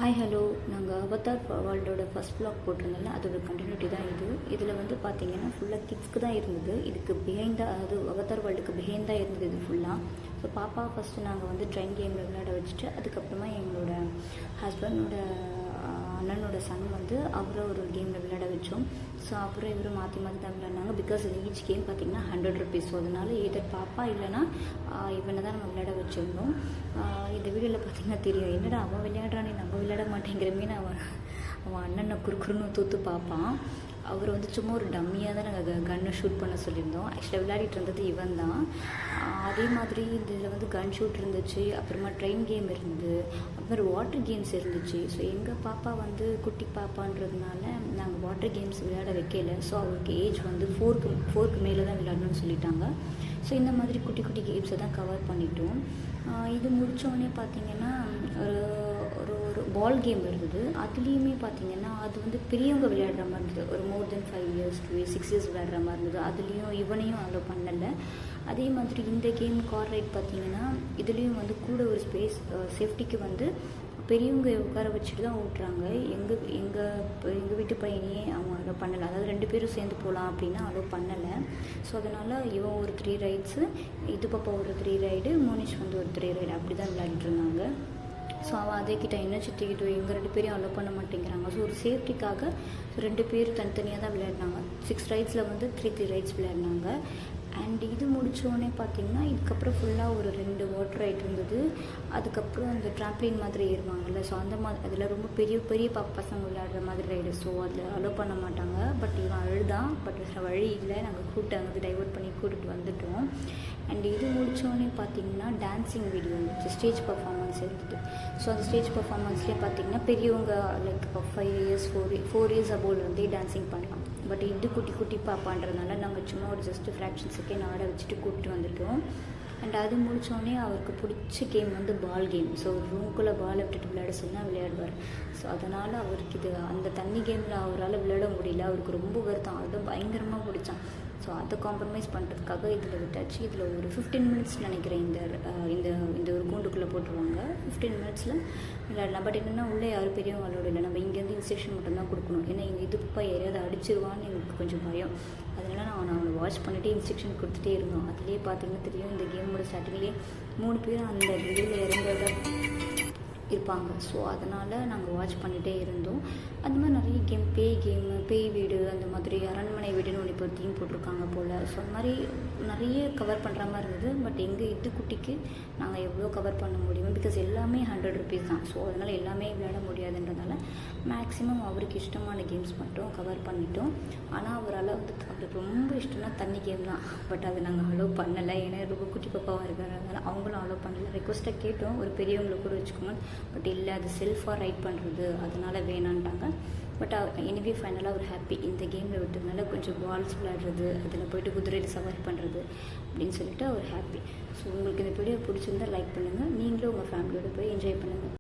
Hi hello நாங்கள் Avatar வேர்ல்டோட first block போட்டிருந்தோம்ல அதோட continuity தான் இதில் வந்து பார்த்தீங்கன்னா ஃபுல்லாக கிட்ஸ்க்கு தான் இருந்தது. இதுக்கு பிஹைண்டாக அதாவது அவதார் வேர்ல்டுக்கு பிஹைண்டாக இருந்தது இது ஃபுல்லாக. ஸோ பாப்பா ஃபஸ்ட்டு நாங்கள் வந்து ட்ரெயின் கேமில் விளையாட வச்சுட்டு அதுக்கப்புறமா எங்களோட ஹஸ்பண்டோட அண்ணனோட சன் வந்து அவரை ஒரு கேமில் விளையாட வச்சோம். ஸோ அப்புறம் இவரும் மாற்றி மாற்றி தான் விளையாடினாங்க. பிகாஸ் ஈச் கேம் பார்த்திங்கன்னா 100 rupees. ஸோ அதனால் எதர் பாப்பா இல்லைனா இவனை தான் நம்ம விளையாட வச்சுருந்தோம். இந்த வீடியோவில் பார்த்திங்கன்னா தெரியும், என்னடா அவன் விளையாடுறானே நம்ம விளையாட மாட்டேங்கிறமேனு அவன் அண்ணனை குறுக்குறுன்னு தூத்து பார்ப்பான். அவர் வந்து சும்மா ஒரு டம்மியாக தான் நாங்கள் கன்னை ஷூட் பண்ண சொல்லியிருந்தோம். ஆக்சுவலாக விளையாடிட்டு இருந்தது இவன் தான். அதே மாதிரி இந்த இதில் வந்து கன் ஷூட் இருந்துச்சு, அப்புறமா ட்ரெயின் கேம் இருந்தது, அப்புறம் வாட்டர் கேம்ஸ் இருந்துச்சு. ஸோ எங்கள் பாப்பா வந்து குட்டி பாப்பான்றதுனால நாங்கள் வாட்டர் கேம்ஸ் விளையாட வைக்கல. ஸோ அவருக்கு ஏஜ் வந்து ஃபோருக்கு மேலே தான் விளையாடணும்னு சொல்லிட்டாங்க. ஸோ இந்த மாதிரி குட்டி குட்டி கேம்ஸை தான் கவர் பண்ணிட்டோம். இது முடித்தோடனே பார்த்திங்கன்னா ஒரு ஒரு பால் கேம் இருந்தது. அதுலேயுமே பார்த்திங்கன்னா அது வந்து பெரியவங்க விளையாடுற மாதிரி இருந்தது. ஒரு மோர் தென் 5 years to 6 years விளையாடுற மாதிரி இருந்தது. அதுலேயும் இவனையும் அலோவ் பண்ணலை. அதே மாதிரி இந்த கேம் கார் ரைட் பார்த்திங்கன்னா இதுலேயும் வந்து கூட ஒரு சேஃப்டிக்கு வந்து பெரியவங்க உட்கார வச்சுட்டு தான் ஓட்டுறாங்க. எங்கள் வீட்டு பையனையே அவங்க அலோவ் பண்ணலை. அதாவது 2 பேரும் சேர்ந்து போகலாம் அப்படின்னா அலோவ் பண்ணலை. ஸோ அதனால் இவன் ஒரு 3 rides, இது பாப்பா ஒரு 3 ride, மோனிஷ் வந்து ஒரு 3 ride அப்படி தான் விளையாடிட்டு இருந்தாங்க. ஸோ அவன் அதே கிட்ட என்ன சித்திக்கிட்டோ எங்கள் 2 பேரையும் அலோவ் பண்ண மாட்டேங்கிறாங்க. ஸோ ஒரு சேஃப்டிக்காக 2 பேர் தனித்தனியாக தான் விளையாடினாங்க. 6 rides வந்து 3 rides விளையாடினாங்க. அண்ட் இது முடித்தோடனே பார்த்திங்கன்னா இதுக்கப்புறம் ஃபுல்லாக ஒரு 2 வாட்டர் ரைட் இருந்தது. அதுக்கப்புறம் அந்த ட்ராம்ப்ளின் மாதிரி ஏறுவாங்கள்ல, ஸோ அந்த மாதிரி அதில் ரொம்ப பெரிய பெரிய பசங்க விளையாடுற மாதிரி ரைடு. ஸோ அதில் அலோவ் பண்ண மாட்டாங்க. பட் இவன் அழுதான். பட் வழி இல்லை, நாங்கள் அங்கே டைவர்ட் பண்ணி கூட்டிகிட்டு வந்துட்டோம். அண்ட் இது முடித்தோடனே பார்த்திங்கன்னா டான்ஸிங் வீடியோ இருந்துச்சு, ஸ்டேஜ் பர்ஃபார்மன்ஸ் இருந்தது. ஸோ அந்த ஸ்டேஜ் பர்ஃபார்மன்ஸ்லேயே பார்த்திங்கன்னா பெரியவங்க லைக் 5 years 4 years அபோவில் வந்து டான்ஸிங் பண்ணலாம். பட் இது குட்டி குட்டி பாப்பான்றதுனால நாங்கள் சும்மா ஒரு ஜஸ்ட் ஃப்ராக்ஷன் செகண்ட் ஆட வச்சுட்டு கூப்பிட்டு வந்துட்டோம். அண்ட் அது முடித்தோடனே அவருக்கு பிடிச்ச கேம் வந்து பால் கேம். ஸோ ஒரு ரூம்குள்ளே பால் விட்டுட்டு விளையாட சொன்னால் விளையாடுவார். ஸோ அதனால் அவருக்கு இது அந்த தண்ணி கேமில் அவரால் விளையாட முடியல. அவருக்கு ரொம்ப வருத்தம், அதுவும் பயங்கரமாக பிடிச்சான். ஸோ அதை காம்ப்ரமைஸ் பண்ணுறதுக்காக இதில் விட்டாச்சு. இதில் ஒரு 15 minutes நினைக்கிறேன். இந்த ஒரு கூண்டுக்குள்ளே போட்டுருவாங்க. 15 minutes விளையாடலாம். பட் என்னென்னா உள்ளே யாரும் பெரியவங்க அலோடு இல்லை. நம்ம இங்கேருந்து இன்ஸ்ட்ரக்ஷன் மட்டும்தான் கொடுக்கணும். ஏன்னா இங்கே இதுப்பா யாரையாவது அடிச்சிருவான்னு எனக்கு கொஞ்சம் பயம். அதனால் நான் அவனை வாட்ச் பண்ணிவிட்டு இன்ஸ்ட்ரக்ஷன் கொடுத்துட்டே இருந்தோம். அதுலேயே பார்த்திங்கன்னா தெரியும், இந்த கேமோட ஸ்டார்டிங்லேயே 3 பேர் அந்த வெளியில் இறங்குறத இருப்பாங்க. ஸோ அதனால் நாங்கள் வாட்ச் பண்ணிகிட்டே இருந்தோம். அந்த மாதிரி நிறைய கேம், பேய் வீடு, அந்த மாதிரி அரண்மனை வீடுன்னு ஒன்று இப்போ தீம் போட்டிருக்காங்க போல். ஸோ அந்த மாதிரி நிறைய கவர் பண்ணுற மாதிரி இருந்தது. பட் எங்கள் இது குட்டிக்கு நாங்கள் எவ்வளோ கவர் பண்ண முடியும், பிகாஸ் எல்லாமே 100 rupees தான். ஸோ அதனால் எல்லாமே விளையாட முடியாதுன்றதால மேக்ஸிமம் அவருக்கு இஷ்டமான கேம்ஸ் மட்டும் கவர் பண்ணிட்டோம். ஆனால் அவரால் வந்து அவருக்கு ரொம்ப இஷ்டம்னா தண்ணி கேம் தான். பட் அதை நாங்கள் அலோவ் பண்ணலை. ஏன்னா ரொம்ப குட்டி பாப்பாவாக இருக்கிறதுனால அவங்களும் அலோவ் பண்ணலை. ரெக்வஸ்ட்டாக கேட்டோம், ஒரு பெரியவங்களை கூட வச்சுக்கோங்க. பட் இல்லை, அது செல்ஃபாக ரைட் பண்ணுறது, அதனால் வேணான்ட்டாங்க. பட் எனிவே ஃபைனலாக ஒரு ஹாப்பி. இந்த கேமில் விட்டதுனால கொஞ்சம் பால்ஸ் விளையாடுறது, அதில் போய்ட்டு குதிரையில் சவாரி பண்ணுறது அப்படின்னு சொல்லிட்டு ஒரு ஹாப்பி. ஸோ உங்களுக்கு இந்த வீடியோ பிடிச்சிருந்தால் லைக் பண்ணுங்கள். நீங்களும் உங்கள் ஃபேமிலியோடு போய் என்ஜாய் பண்ணுங்கள்.